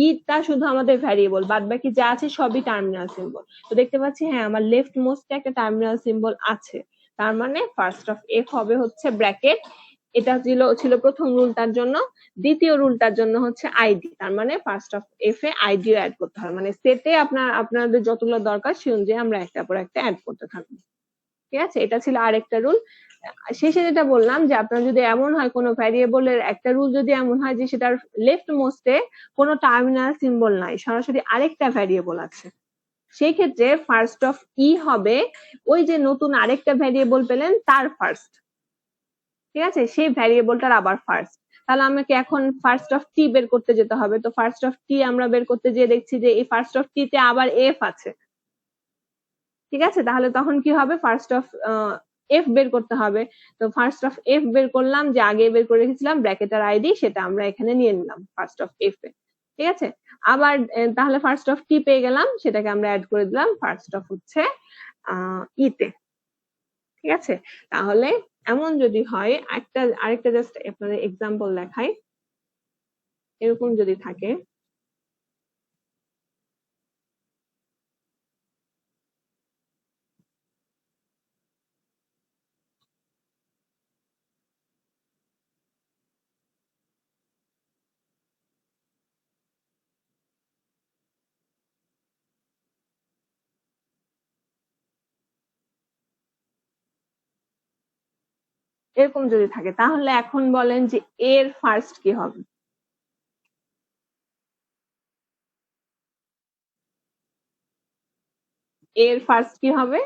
ইটা শুধু আমাদের ভ্যারিয়েবল, বাদ বাকি যা আছে সবই টার্মিনাল সিম্বল। তো দেখতে পাচ্ছি হ্যাঁ আমার লেফট মোস্টে একটা টার্মিনাল সিম্বল আছে, তার মানে ফার্স্ট অফ এফ হবে হচ্ছে ব্র্যাকেট। এটা ছিল প্রথম রুলটার জন্য। দ্বিতীয় রুলটার জন্য হচ্ছে আইডি, তার মানে ফার্স্ট অফ এফ এ আইডিও অ্যাড করতে হবে, মানে সেটে আপনাদের যতগুলো দরকার সে অনুযায়ী আমরা একটা পর একটা অ্যাড করতে থাকবো। ঠিক আছে, এটা ছিল আরেকটা রুল। শেষে যেটা বললাম যে আপনার যদি এমন হয় কোনো ভ্যারিয়েবলের একটা রুল যদি এমন হয় যে সেটার লেফট মোস্টে কোনো টার্মিনাল সিম্বল নাই, সরাসরি আরেকটা ভ্যারিয়েবল আছে, সেই ক্ষেত্রে ফার্স্ট অফ ই হবে ওই যে নতুন আরেকটা ভ্যারিয়েবল পেলেন তার ফার্স্ট। ঠিক আছে, সেই ভ্যারিয়েবলটার আবার ফার্স্ট। তাহলে আমাকে এখন ফার্স্ট অফ টি বের করতে যেতে হবে। তো ফার্স্ট অফ টি আমরা বের করতে যেয়ে দেখছি যে এই ফার্স্ট অফ টি তে আবার এফ আছে। ঠিক আছে, তাহলে তখন কি হবে, ফার্স্ট অফ এফ বের করতে হবে। তো ফার্স্ট অফ এফ বের করলাম, যে আগে বের করে রেখেছিলাম ব্র্যাকেটের আইডি, সেটা আমরা এখানে নিয়ে নিলাম ফার্স্ট অফ এফ এ। ঠিক আছে, আবার তাহলে ফার্স্ট অফ টি পেয়ে গেলাম, সেটাকে আমরা অ্যাড করে দিলাম ফার্স্ট অফ হচ্ছে ইতে। ঠিক আছে, তাহলে এমন যদি হয় আরেকটা জাস্ট আপনাদের এক্সাম্পল দেখাই, এরকম যদি থাকে, এরকম যদি থাকে তাহলে এখন বলেন যে এর ফার্স্ট কি হবে? এর ফার্স্ট কি হবে?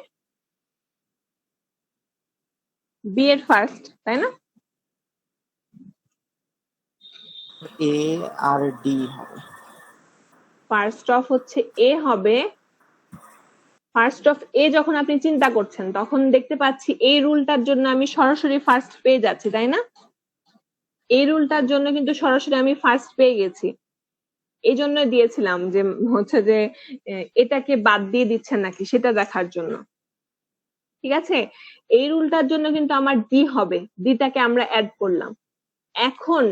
বি এর ফার্স্ট, তাই না? এ আর ডি হবে। ফার্স্ট অফ হচ্ছে এ হবে। ফার্স্ট অফ এ যখন আপনি চিন্তা করছেন তখন দেখতে পাচ্ছি এই রুলটার জন্য আমি সরাসরি ফার্স্ট পেয়ে যাচ্ছি, তাই না? এই রুলটার জন্য কিন্তু সরাসরি আমি ফার্স্ট পেয়ে গেছি, এই জন্য দিয়েছিলাম যে হচ্ছে যে এটাকে বাদ দিয়ে দিচ্ছেন নাকি সেটা দেখার জন্য। ঠিক আছে, এই রুলটার জন্য কিন্তু আমার ডি হবে, ডিটাকে আমরা অ্যাড করলাম। এখন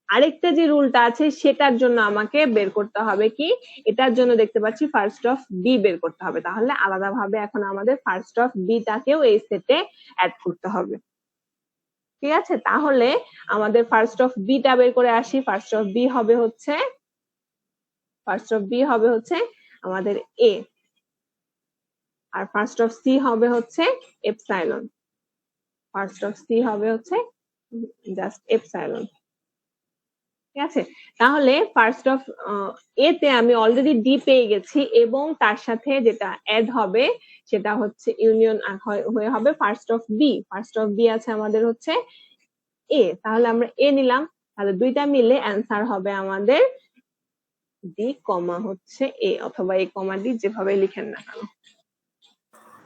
আরেকটা যে রুলটা আছে সেটার জন্য আমাকে বের করতে হবে কি, এটার জন্য দেখতে পাচ্ছি ফার্স্ট অফ বি বের করতে হবে, তাহলে আলাদাভাবে এখন আমাদের ফার্স্ট অফ বি টাকেও এই সেটে অ্যাড করতে হবে। ঠিক আছে, তাহলে আমাদের ফার্স্ট অফ বি টা বের করে আসি। ফার্স্ট অফ বি হবে হচ্ছে আমাদের এ, আর ফার্স্ট অফ সি হবে হচ্ছে এপসাইলন। ফার্স্ট অফ সি হবে হচ্ছে জাস্ট এপসাইলন। ঠিক আছে, তাহলে ফার্স্ট অফ এ তে আমি অলরেডি ডি পেয়ে গেছি এবং তার সাথে যেটা অ্যাড হবে সেটা হচ্ছে ইউনিয়ন হয়ে হবে first of B. First of B আছে আমাদের হচ্ছে এ, তাহলে আমরা এ নিলাম। তাহলে দুইটা মিলে অ্যান্সার হবে আমাদের ডি কমা হচ্ছে এ, অথবা এ কমা ডি, যেভাবে লিখেন না কেন।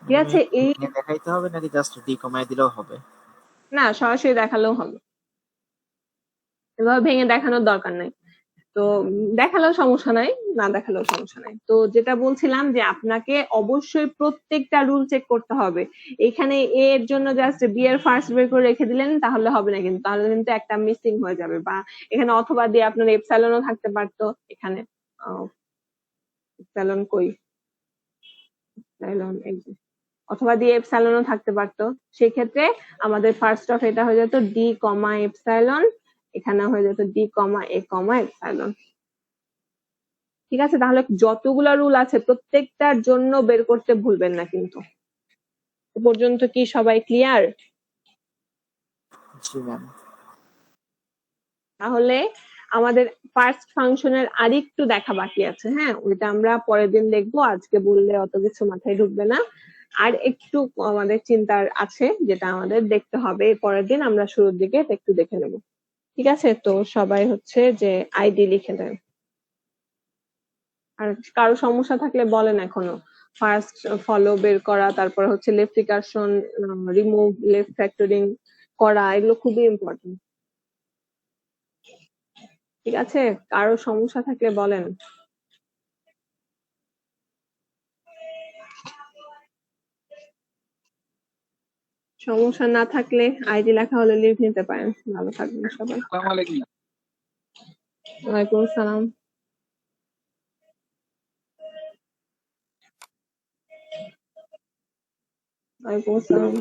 ঠিক আছে, এই দেখাইতে হবে নাকি জাস্ট ডি কমায় দিলেও হবে? না, সরাসরি দেখালেও হবে, এভাবে ভেঙে দেখানোর দরকার নাই। তো দেখালেও সমস্যা নাই, না দেখালেও সমস্যা নাই। তো যেটা বলছিলাম যে আপনাকে অবশ্যই প্রত্যেকটা রুল চেক করতে হবে। এখানে এ এর জন্য জাস্ট বি এর ফার্স্ট বের করে রেখে দিলেন তাহলে হবে না, কিন্তু তাহলে কিন্তু একটা মিসিং হয়ে যাবে। বা এখানে অথবা দিয়ে আপনার এপসাইলনও থাকতে পারতো, এখানে এপসাইলন কই, এপসাইলন এই যে, অথবা দিয়ে এপসাইলনও থাকতে পারতো। সেক্ষেত্রে আমাদের ফার্স্ট অফ এটা হয়ে যেত ডি কমা এপসাইলন, এখানে হয়ে যেত ডি কমা এ কমা এপসাইলন। ঠিক আছে, তাহলে যতগুলা রুল আছে প্রত্যেকটার জন্য বের করতে ভুলবেন না কিন্তু। এ পর্যন্ত কি সবাই ক্লিয়ার? জি ম্যাম। তাহলে আমাদের ফার্স্ট ফাংশনের আরেকটু দেখা বাকি আছে। হ্যাঁ, ওইটা আমরা পরের দিন দেখবো, আজকে বললে অত কিছু মাথায় ঢুকবে না। আর একটু আমাদের চিন্তার আছে, যেটা আমাদের দেখতে হবে পরের দিন, আমরা শুরুর দিকে এটা একটু দেখে নেব। ঠিক আছে, তো সবাই হচ্ছে যে আইডি লিখে দেন। আর কারো সমস্যা থাকলে বলেন এখনো। ফার্স্ট ফলো বের করা, তারপর হচ্ছে left recursion, remove, left factoring করা, এগুলো খুবই ইম্পর্টেন্ট। ঠিক আছে, কারো সমস্যা থাকলে বলেন। সমস্যা না থাকলে আইডি লেখা হলে লিভ নিতে পারেন। ভালো থাকবেন সবাই। আসসালামু আলাইকুম। ওয়ালাইকুম আসসালাম। ওয়ালাইকুম আসসালাম।